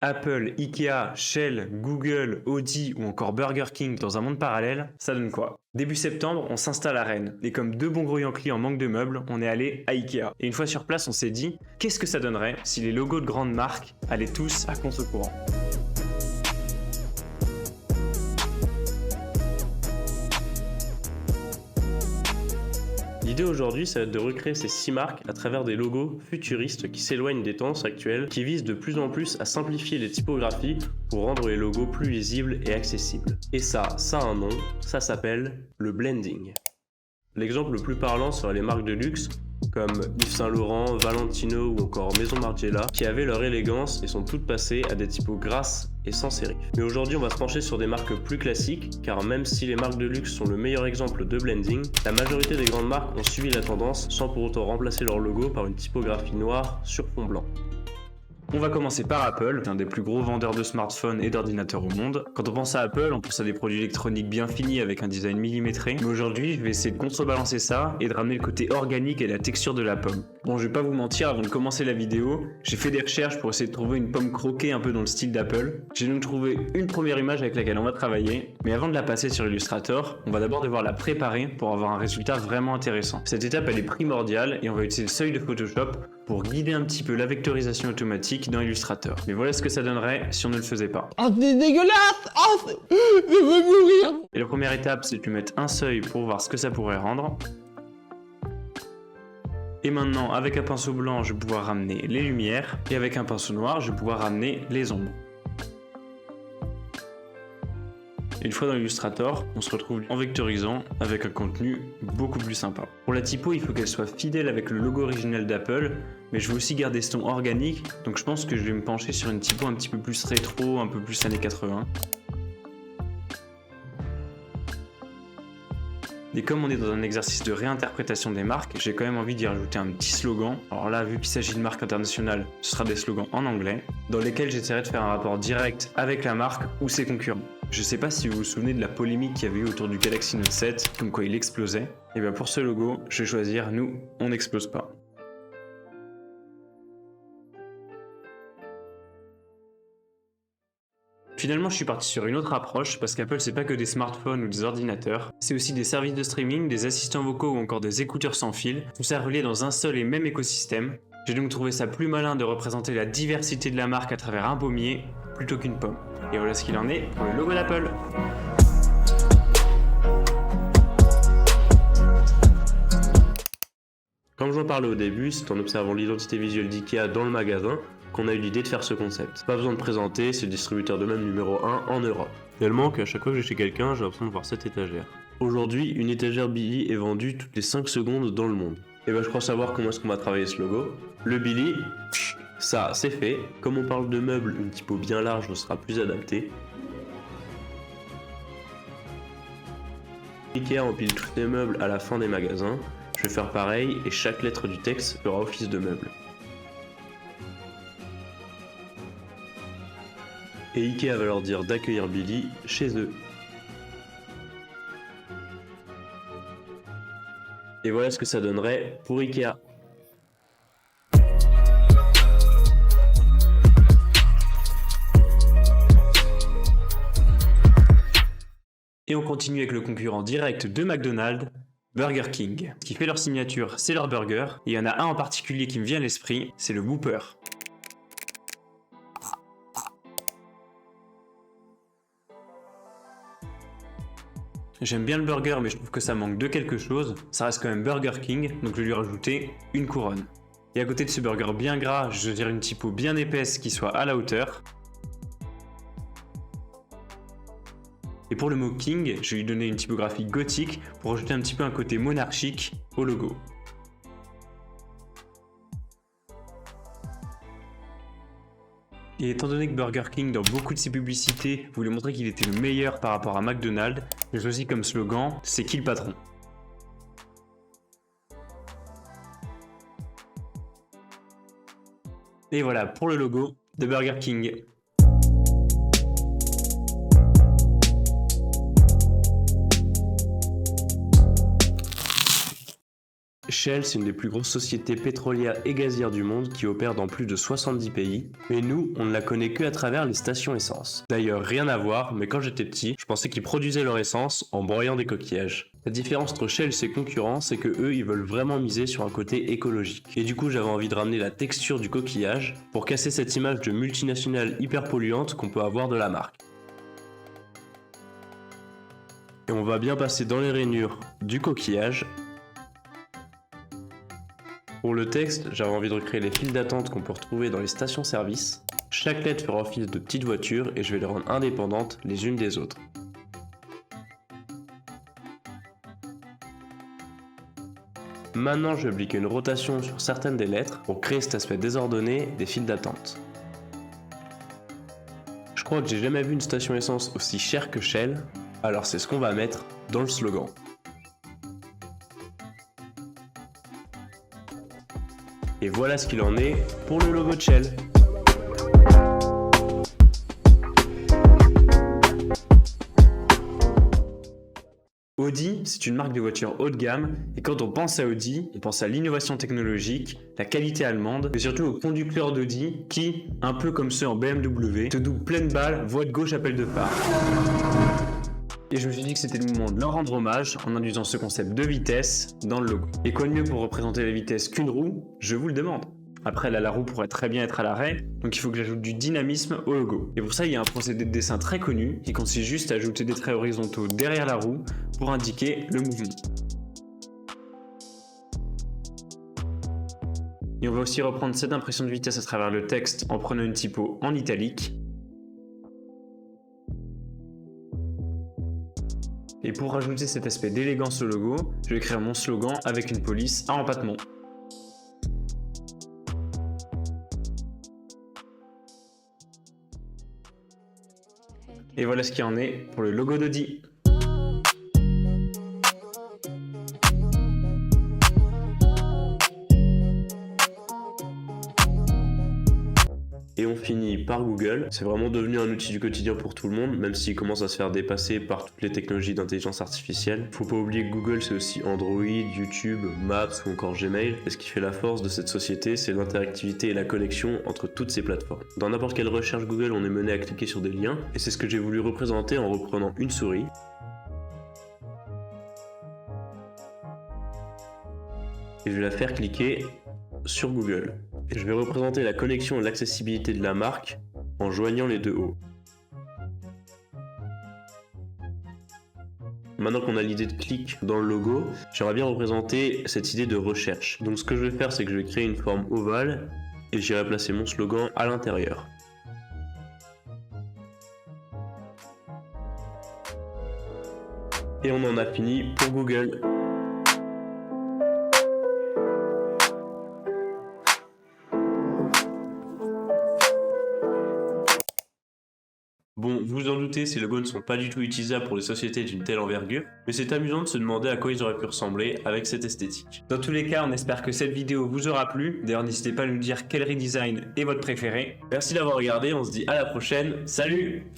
Apple, Ikea, Shell, Google, Audi ou encore Burger King dans un monde parallèle, ça donne quoi? Début septembre, on s'installe à Rennes, et comme deux bons gros Yankees en manque de meubles, on est allé à Ikea. Et une fois sur place, on s'est dit, qu'est-ce que ça donnerait si les logos de grandes marques allaient tous à contre-courant? L'idée aujourd'hui, ça va être de recréer ces 6 marques à travers des logos futuristes qui s'éloignent des tendances actuelles, qui visent de plus en plus à simplifier les typographies pour rendre les logos plus lisibles et accessibles. Et ça a un nom, ça s'appelle le blending. L'exemple le plus parlant serait les marques de luxe comme Yves Saint Laurent, Valentino ou encore Maison Margiela qui avaient leur élégance et sont toutes passées à des typos grasses et sans sérif. Mais aujourd'hui on va se pencher sur des marques plus classiques car même si les marques de luxe sont le meilleur exemple de blending, la majorité des grandes marques ont suivi la tendance sans pour autant remplacer leur logo par une typographie noire sur fond blanc. On va commencer par Apple, un des plus gros vendeurs de smartphones et d'ordinateurs au monde. Quand on pense à Apple, on pense à des produits électroniques bien finis avec un design millimétré. Mais aujourd'hui, je vais essayer de contrebalancer ça et de ramener le côté organique et la texture de la pomme. Bon, je vais pas vous mentir, avant de commencer la vidéo, j'ai fait des recherches pour essayer de trouver une pomme croquée un peu dans le style d'Apple. J'ai donc trouvé une première image avec laquelle on va travailler. Mais avant de la passer sur Illustrator, on va d'abord devoir la préparer pour avoir un résultat vraiment intéressant. Cette étape, elle est primordiale et on va utiliser le seuil de Photoshop pour guider un petit peu la vectorisation automatique dans Illustrator. Mais voilà ce que ça donnerait si on ne le faisait pas. Oh, c'est dégueulasse! Oh, je veux mourir! Et la première étape, c'est de mettre un seuil pour voir ce que ça pourrait rendre. Et maintenant, avec un pinceau blanc, je vais pouvoir ramener les lumières. Et avec un pinceau noir, je vais pouvoir ramener les ombres. Une fois dans Illustrator, on se retrouve en vectorisant avec un contenu beaucoup plus sympa. Pour la typo, il faut qu'elle soit fidèle avec le logo original d'Apple, mais je veux aussi garder ce ton organique, donc je pense que je vais me pencher sur une typo un petit peu plus rétro, un peu plus années 80. Et comme on est dans un exercice de réinterprétation des marques, j'ai quand même envie d'y rajouter un petit slogan. Alors là, vu qu'il s'agit de marques internationales, ce sera des slogans en anglais, dans lesquels j'essaierai de faire un rapport direct avec la marque ou ses concurrents. Je sais pas si vous vous souvenez de la polémique qu'il y avait eu autour du Galaxy Note 7, comme quoi il explosait. Et bien pour ce logo, je vais choisir nous, on n'explose pas. Finalement, je suis parti sur une autre approche parce qu'Apple, c'est pas que des smartphones ou des ordinateurs, c'est aussi des services de streaming, des assistants vocaux ou encore des écouteurs sans fil, tout ça relié dans un seul et même écosystème. J'ai donc trouvé ça plus malin de représenter la diversité de la marque à travers un pommier plutôt qu'une pomme. Et voilà ce qu'il en est pour le logo d'Apple. Comme j'en parlais au début, c'est en observant l'identité visuelle d'IKEA dans le magasin qu'on a eu l'idée de faire ce concept. Pas besoin de présenter, c'est le distributeur de meubles numéro 1 en Europe. Tellement qu'à chaque fois que je vais chez quelqu'un, j'ai l'impression de voir cette étagère. Aujourd'hui, une étagère Billy est vendue toutes les 5 secondes dans le monde. Et ben je crois savoir comment est-ce qu'on va travailler ce logo. Le Billy, ça c'est fait. Comme on parle de meubles, une typo bien large sera plus adaptée. Ikea empile tous les meubles à la fin des magasins. Je vais faire pareil et chaque lettre du texte fera office de meuble. Et Ikea va leur dire d'accueillir Billy chez eux. Et voilà ce que ça donnerait pour Ikea. Et on continue avec le concurrent direct de McDonald's, Burger King. Ce qui fait leur signature, c'est leur burger. Et il y en a un en particulier qui me vient à l'esprit, c'est le Whopper. J'aime bien le burger, mais je trouve que ça manque de quelque chose. Ça reste quand même Burger King, donc je vais lui rajouter une couronne. Et à côté de ce burger bien gras, je vais dire une typo bien épaisse qui soit à la hauteur. Et pour le mot King, je vais lui donner une typographie gothique pour ajouter un petit peu un côté monarchique au logo. Et étant donné que Burger King, dans beaucoup de ses publicités, voulait montrer qu'il était le meilleur par rapport à McDonald's, j'ai choisi comme slogan « C'est qui le patron ?» Et voilà pour le logo de Burger King. Shell, c'est une des plus grosses sociétés pétrolières et gazières du monde qui opère dans plus de 70 pays, mais nous, on ne la connaît que à travers les stations essence. D'ailleurs, rien à voir, mais quand j'étais petit, je pensais qu'ils produisaient leur essence en broyant des coquillages. La différence entre Shell et ses concurrents, c'est que eux, ils veulent vraiment miser sur un côté écologique. Et du coup, j'avais envie de ramener la texture du coquillage pour casser cette image de multinationale hyper polluante qu'on peut avoir de la marque. Et on va bien passer dans les rainures du coquillage. Pour le texte, j'avais envie de recréer les files d'attente qu'on peut retrouver dans les stations-service. Chaque lettre fera office de petite voiture et je vais les rendre indépendantes les unes des autres. Maintenant, je vais appliquer une rotation sur certaines des lettres pour créer cet aspect désordonné des files d'attente. Je crois que j'ai jamais vu une station essence aussi chère que Shell, alors c'est ce qu'on va mettre dans le slogan. Et voilà ce qu'il en est pour le logo de Shell. Audi, c'est une marque de voitures haut de gamme, et quand on pense à Audi, on pense à l'innovation technologique, la qualité allemande, mais surtout aux conducteurs d'Audi qui, un peu comme ceux en BMW, te doublent pleine balle, voie de gauche, appel de phare. Et je me suis dit que c'était le moment de leur rendre hommage en induisant ce concept de vitesse dans le logo. Et quoi de mieux pour représenter la vitesse qu'une roue? Je vous le demande. Après, là, la roue pourrait très bien être à l'arrêt, donc il faut que j'ajoute du dynamisme au logo. Et pour ça, il y a un procédé de dessin très connu qui consiste juste à ajouter des traits horizontaux derrière la roue pour indiquer le mouvement. Et on va aussi reprendre cette impression de vitesse à travers le texte en prenant une typo en italique. Et pour rajouter cet aspect d'élégance au logo, je vais écrire mon slogan avec une police à empattement. Et voilà ce qu'il en est pour le logo d'Audi. Et on finit par Google. C'est vraiment devenu un outil du quotidien pour tout le monde, même s'il commence à se faire dépasser par toutes les technologies d'intelligence artificielle. Faut pas oublier que Google, c'est aussi Android, YouTube, Maps ou encore Gmail. Et ce qui fait la force de cette société, c'est l'interactivité et la connexion entre toutes ces plateformes. Dans n'importe quelle recherche Google, on est mené à cliquer sur des liens, et c'est ce que j'ai voulu représenter en reprenant une souris. Et je vais la faire cliquer sur Google. Et je vais représenter la connexion et l'accessibilité de la marque en joignant les deux hauts. Maintenant qu'on a l'idée de clic dans le logo, j'aimerais bien représenter cette idée de recherche. Donc ce que je vais faire, c'est que je vais créer une forme ovale et j'irai placer mon slogan à l'intérieur. Et on en a fini pour Google. Bon, vous en doutez, ces logos ne sont pas du tout utilisables pour les sociétés d'une telle envergure, mais c'est amusant de se demander à quoi ils auraient pu ressembler avec cette esthétique. Dans tous les cas, on espère que cette vidéo vous aura plu. D'ailleurs, n'hésitez pas à nous dire quel redesign est votre préféré. Merci d'avoir regardé, on se dit à la prochaine. Salut!